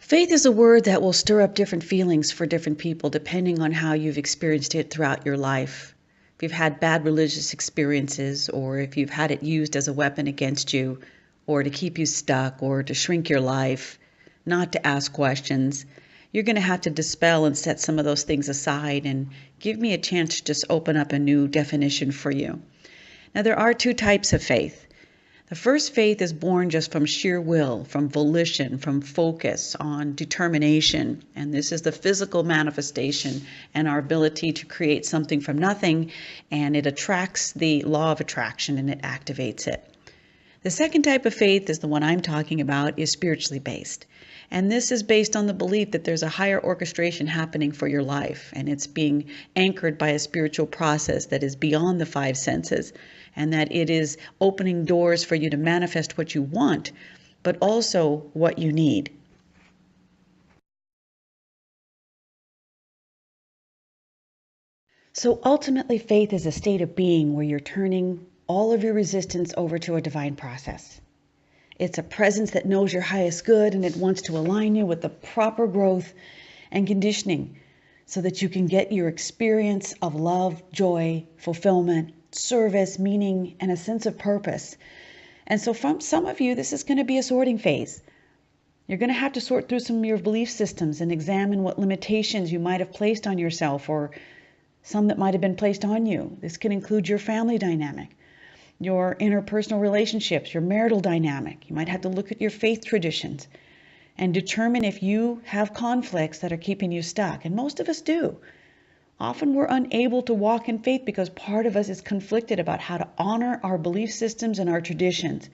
Faith is a word that will stir up different feelings for different people depending on how you've experienced it throughout your life. If you've had bad religious experiences, or if you've had it used as a weapon against you, or to keep you stuck, or to shrink your life, not to ask questions, you're going to have to dispel and set some of those things aside and give me a chance to just open up a new definition for you. Now, there are two types of faith. The first faith is born just from sheer will, from volition, from focus on determination. And this is the physical manifestation and our ability to create something from nothing. And it attracts the law of attraction and it activates it. The second type of faith is the one I'm talking about, is spiritually based. And this is based on the belief that there's a higher orchestration happening for your life, and it's being anchored by a spiritual process that is beyond the five senses, and that it is opening doors for you to manifest what you want, but also what you need. So ultimately, faith is a state of being where you're turning all of your resistance over to a divine process. It's a presence that knows your highest good, and it wants to align you with the proper growth and conditioning so that you can get your experience of love, joy, fulfillment, service, meaning, and a sense of purpose. And so from some of you, this is going to be a sorting phase. You're going to have to sort through some of your belief systems and examine what limitations you might have placed on yourself, or some that might have been placed on you. This can include your family dynamic, your interpersonal relationships, your marital dynamic. You might have to look at your faith traditions and determine if you have conflicts that are keeping you stuck. And most of us do. Often we're unable to walk in faith because part of us is conflicted about how to honor our belief systems and our traditions,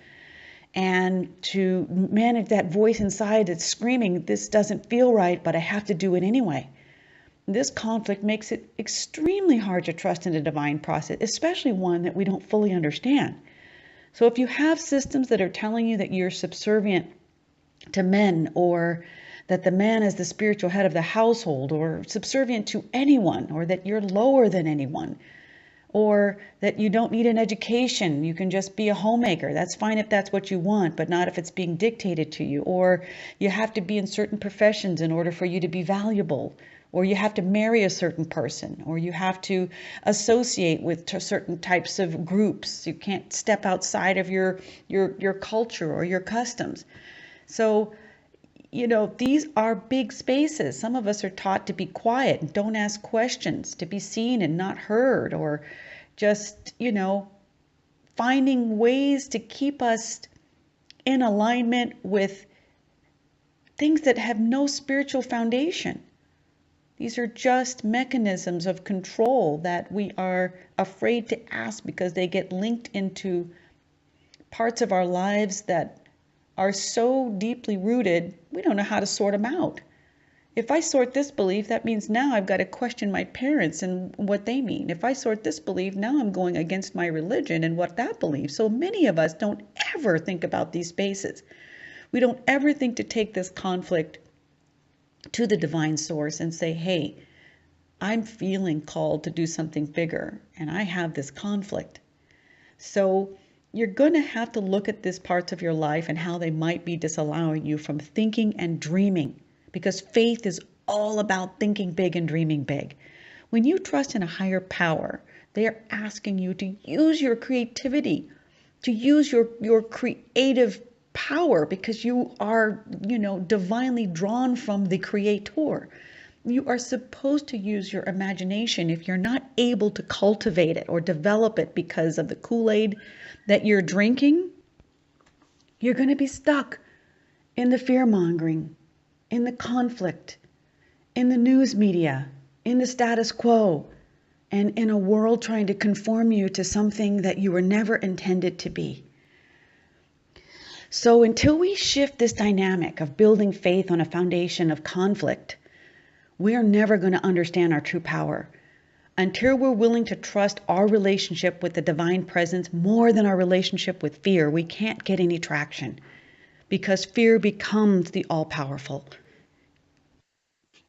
and to manage that voice inside that's screaming, this doesn't feel right, but I have to do it anyway. This conflict makes it extremely hard to trust in a divine process, especially one that we don't fully understand. So if you have systems that are telling you that you're subservient to men, or that the man is the spiritual head of the household, or subservient to anyone, or that you're lower than anyone, or that you don't need an education, you can just be a homemaker, that's fine if that's what you want, but not if it's being dictated to you, or you have to be in certain professions in order for you to be valuable, or you have to marry a certain person, or you have to associate with certain types of groups. You can't step outside of your culture or your customs. So, these are big spaces. Some of us are taught to be quiet and don't ask questions, to be seen and not heard, or just, finding ways to keep us in alignment with things that have no spiritual foundation. These are just mechanisms of control that we are afraid to ask because they get linked into parts of our lives that are so deeply rooted, we don't know how to sort them out. If I sort this belief, that means now I've got to question my parents and what they mean. If I sort this belief, now I'm going against my religion and what that believes. So many of us don't ever think about these spaces. We don't ever think to take this conflict to the divine source and say, hey, I'm feeling called to do something bigger and I have this conflict. So you're going to have to look at these parts of your life and how they might be disallowing you from thinking and dreaming, because faith is all about thinking big and dreaming big. When you trust in a higher power, they are asking you to use your creativity, to use your creative power, because you are, divinely drawn from the Creator. You are supposed to use your imagination. If you're not able to cultivate it or develop it because of the Kool-Aid that you're drinking, you're going to be stuck in the fear-mongering, in the conflict, in the news media, in the status quo, and in a world trying to conform you to something that you were never intended to be. So until we shift this dynamic of building faith on a foundation of conflict, we are never going to understand our true power. Until we're willing to trust our relationship with the divine presence more than our relationship with fear, we can't get any traction, because fear becomes the all-powerful.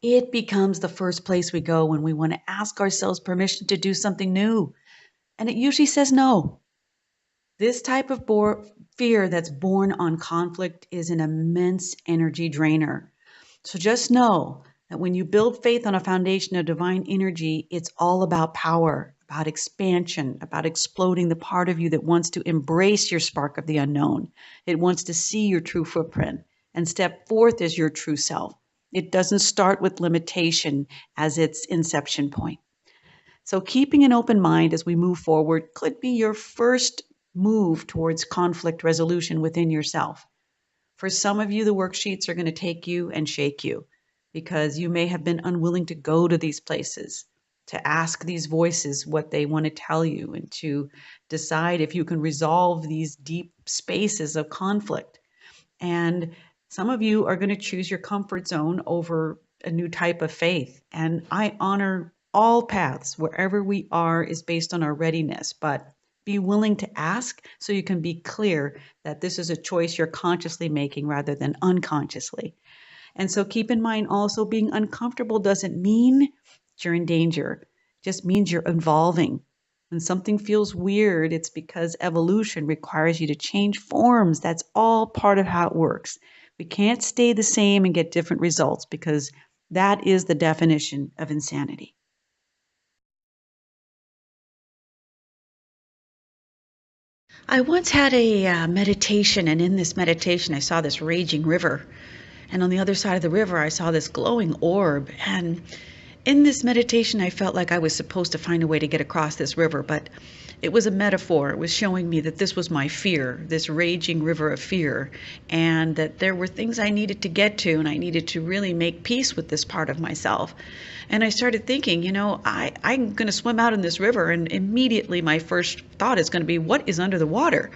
It becomes the first place we go when we want to ask ourselves permission to do something new. And it usually says no. This type of fear that's born on conflict is an immense energy drainer. So just know that when you build faith on a foundation of divine energy, it's all about power, about expansion, about exploding the part of you that wants to embrace your spark of the unknown. It wants to see your true footprint and step forth as your true self. It doesn't start with limitation as its inception point. So, keeping an open mind as we move forward could be your first move towards conflict resolution within yourself. For some of you, the worksheets are going to take you and shake you because you may have been unwilling to go to these places, to ask these voices what they want to tell you, and to decide if you can resolve these deep spaces of conflict. And some of you are going to choose your comfort zone over a new type of faith. And I honor all paths. Wherever we are is based on our readiness, but be willing to ask so you can be clear that this is a choice you're consciously making rather than unconsciously. And so keep in mind also, being uncomfortable doesn't mean you're in danger. It just means you're evolving. When something feels weird, it's because evolution requires you to change forms. That's all part of how it works. We can't stay the same and get different results because that is the definition of insanity. I once had a meditation, and in this meditation, I saw this raging river. And on the other side of the river, I saw this glowing orb. And in this meditation, I felt like I was supposed to find a way to get across this river, but it was a metaphor. It was showing me that this was my fear, this raging river of fear, and that there were things I needed to get to, and I needed to really make peace with this part of myself. And I started thinking, I'm going to swim out in this river, and immediately my first thought is going to be, what is under the water?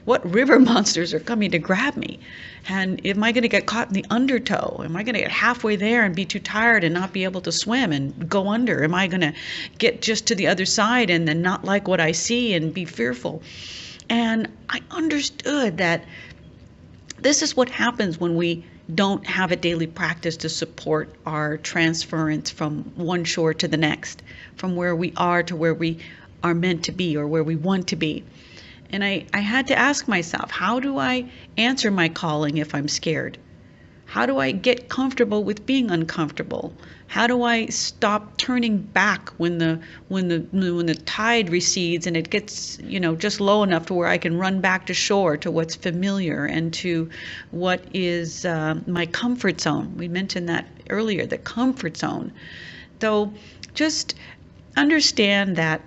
What river monsters are coming to grab me? And am I going to get caught in the undertow? Am I going to get halfway there and be too tired and not be able to swim and go under? Am I going to get just to the other side and then not like what I see and be fearful? And I understood that this is what happens when we don't have a daily practice to support our transference from one shore to the next, from where we are to where we are meant to be or where we want to be. And I had to ask myself, how do I answer my calling if I'm scared? How do I get comfortable with being uncomfortable? How do I stop turning back when the tide recedes and it gets, just low enough to where I can run back to shore, to what's familiar and to what is my comfort zone? We mentioned that earlier, the comfort zone. So just understand that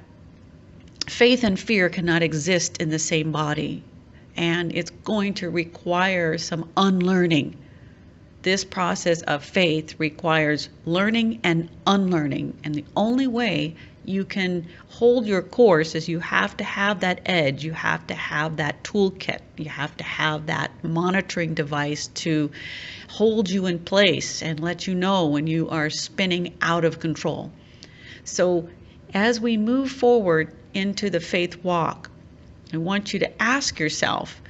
faith and fear cannot exist in the same body, and it's going to require some unlearning. This process of faith requires learning and unlearning, and the only way you can hold your course is you have to have that edge, you have to have that toolkit, you have to have that monitoring device to hold you in place and let you know when you are spinning out of control. So as we move forward into the faith walk, I want you to ask yourself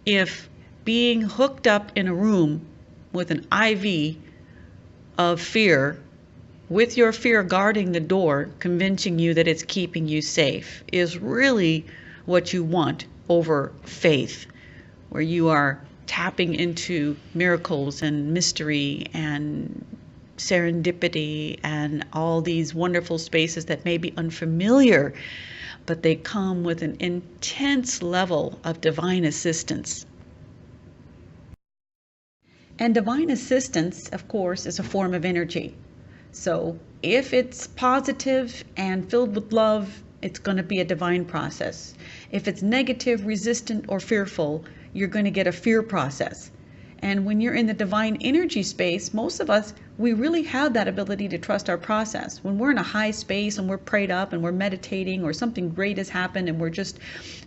if being hooked up in a room with an IV of fear, with your fear guarding the door, convincing you that it's keeping you safe, is really what you want over faith, where you are tapping into miracles and mystery and serendipity and all these wonderful spaces that may be unfamiliar, but they come with an intense level of divine assistance. And divine assistance, of course, is a form of energy. So if it's positive and filled with love, it's going to be a divine process. If it's negative, resistant, or fearful, you're going to get a fear process. And when you're in the divine energy space, most of us, we really have that ability to trust our process. When we're in a high space and we're prayed up and we're meditating or something great has happened and we're just,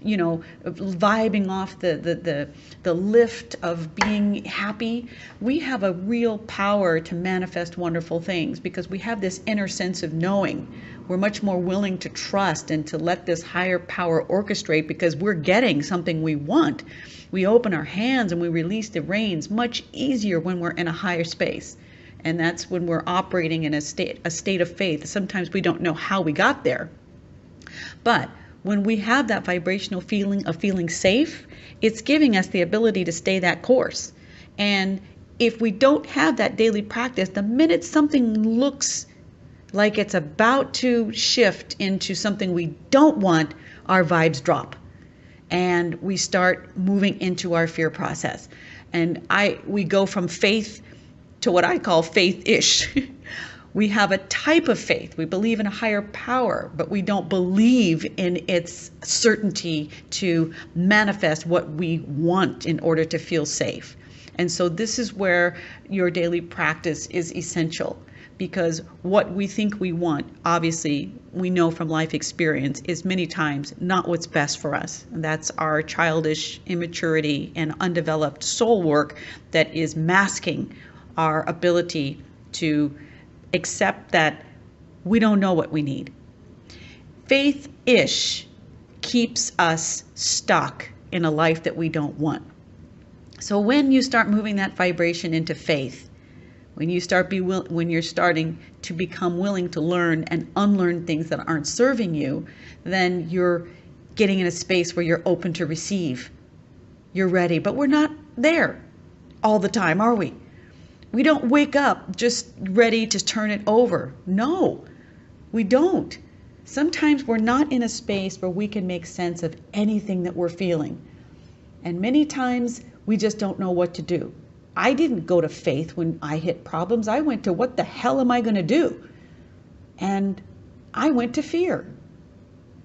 vibing off the lift of being happy, we have a real power to manifest wonderful things because we have this inner sense of knowing. We're much more willing to trust and to let this higher power orchestrate because we're getting something we want. We open our hands and we release the reins much easier when we're in a higher space. And that's when we're operating in a state of faith. Sometimes we don't know how we got there. But when we have that vibrational feeling of feeling safe, it's giving us the ability to stay that course. And if we don't have that daily practice, the minute something looks like it's about to shift into something we don't want, our vibes drop and we start moving into our fear process. And we go from faith to what I call faith-ish. We have a type of faith. We believe in a higher power, but we don't believe in its certainty to manifest what we want in order to feel safe. And so this is where your daily practice is essential, because what we think we want, obviously, we know from life experience, is many times not what's best for us. And that's our childish immaturity and undeveloped soul work that is masking our ability to accept that we don't know what we need. Faith-ish keeps us stuck in a life that we don't want. So when you start moving that vibration into faith, when you're starting to become willing to learn and unlearn things that aren't serving you, then you're getting in a space where you're open to receive. You're ready, but we're not there all the time, are we? We don't wake up just ready to turn it over. No, we don't. Sometimes we're not in a space where we can make sense of anything that we're feeling. And many times we just don't know what to do. I didn't go to faith when I hit problems. I went to, what the hell am I going to do? And I went to fear.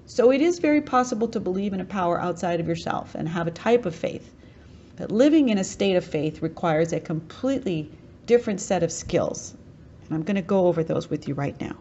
So it is very possible to believe in a power outside of yourself and have a type of faith. But living in a state of faith requires a completely different set of skills. And I'm going to go over those with you right now.